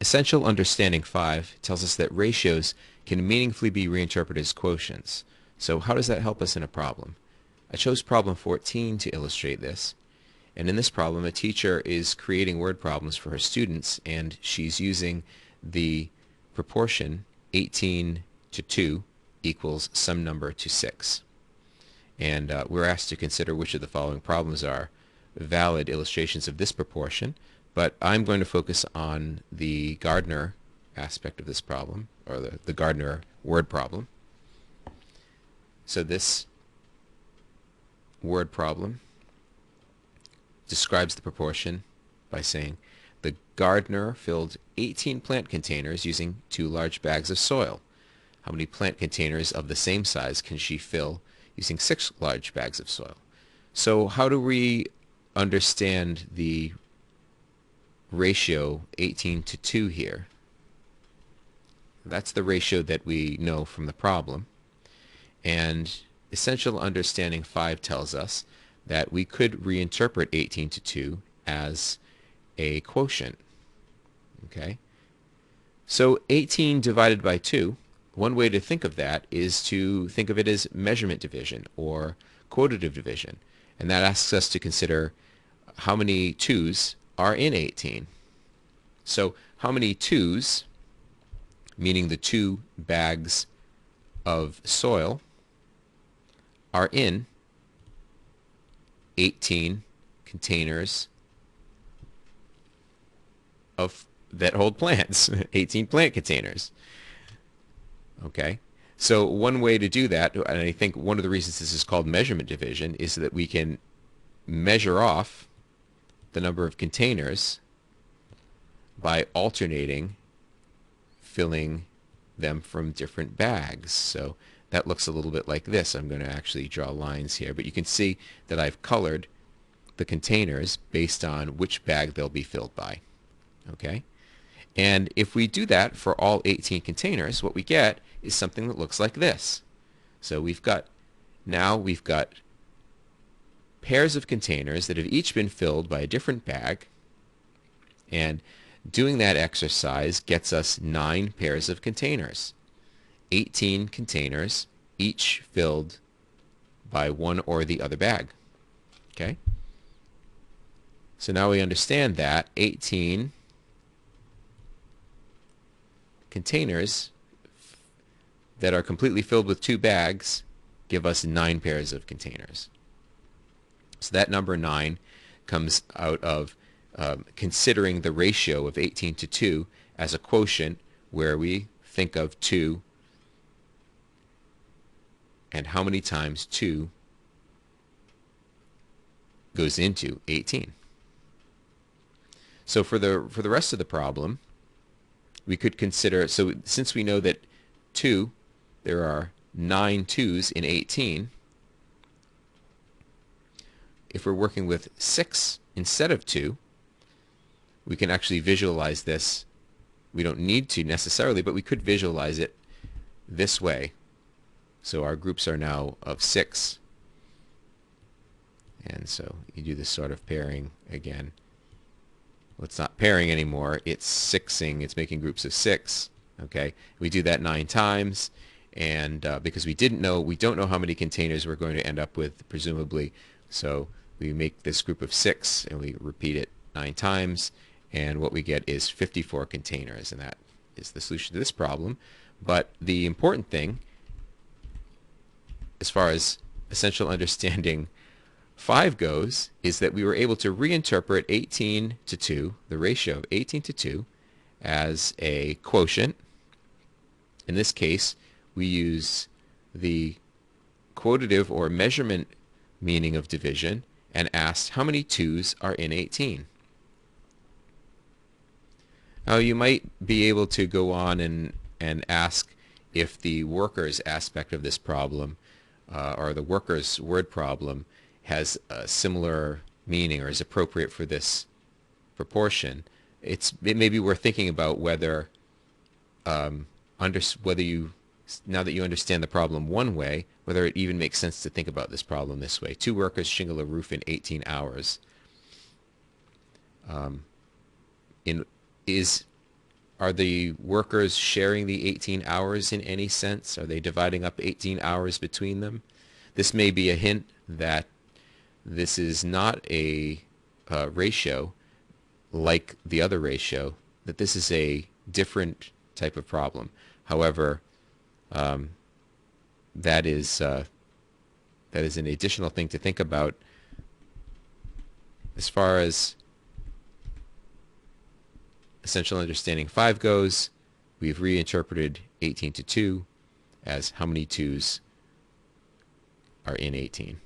Essential Understanding 5 tells us that ratios can meaningfully be reinterpreted as quotients. So how does that help us in a problem? I chose problem 14 to illustrate this. And in this problem, a teacher is creating word problems for her students, and she's using the proportion 18 to 2 equals some number to 6. And we're asked to consider which of the following problems are valid illustrations of this proportion, but I'm going to focus on the Gardner aspect of this problem, or the Gardner word problem. So this word problem describes the proportion by saying the gardener filled 18 plant containers using 2 large bags of soil. How many plant containers of the same size can she fill using 6 large bags of soil? So how do we understand the ratio 18 to 2 here? That's the ratio that we know from the problem. And Essential Understanding 5 tells us that we could reinterpret 18 to 2 as a quotient. Okay? So 18 divided by 2, one way to think of that is to think of it as measurement division or quotative division. And that asks us to consider how many 2's are in 18. So how many 2's, meaning the 2 bags of soil, are in 18 containers that hold plants, 18 plant containers. Okay, so one way to do that, and I think one of the reasons this is called measurement division, is that we can measure off the number of containers by alternating filling them from different bags. So that looks a little bit like this. I'm going to actually draw lines here, but you can see that I've colored the containers based on which bag they'll be filled by. Okay? And if we do that for all 18 containers, what we get is something that looks like this. So we've got pairs of containers that have each been filled by a different bag, and doing that exercise gets us 9 pairs of containers. 18 containers, each filled by one or the other bag. Okay? So now we understand that 18 containers that are completely filled with 2 bags give us 9 pairs of containers. So that number 9 comes out of considering the ratio of 18 to 2 as a quotient, where we think of 2 and how many times 2 goes into 18. So for the rest of the problem, we could consider, so since we know that there are 9 2's in 18, if we're working with 6 instead of 2, we can actually visualize this. We don't need to necessarily, but we could visualize it this way. So our groups are now of 6. And so you do this sort of pairing again. Well, it's not pairing anymore, it's sixing, it's making groups of 6. Okay, we do that 9 times, and because we don't know how many containers we're going to end up with, presumably, so we make this group of 6 and we repeat it 9 times, and what we get is 54 containers, and that is the solution to this problem. But the important thing, as far as Essential Understanding 5 goes, is that we were able to reinterpret 18 to 2, the ratio of 18 to 2, as a quotient. In this case, we use the quotative or measurement meaning of division and asked how many 2's are in 18. Now you might be able to go on and ask if the workers aspect of this problem, or the workers word problem, has a similar meaning or is appropriate for this proportion. It may be worth thinking about whether you, now that you understand the problem one way, whether it even makes sense to think about this problem this way. 2 workers shingle a roof in 18 hours. Are the workers sharing the 18 hours in any sense? Are they dividing up 18 hours between them? This may be a hint that this is not a ratio like the other ratio, that this is a different type of problem. However, um, that is an additional thing to think about as far as essential understanding 5 goes. We've reinterpreted 18 to 2 as how many 2's are in 18.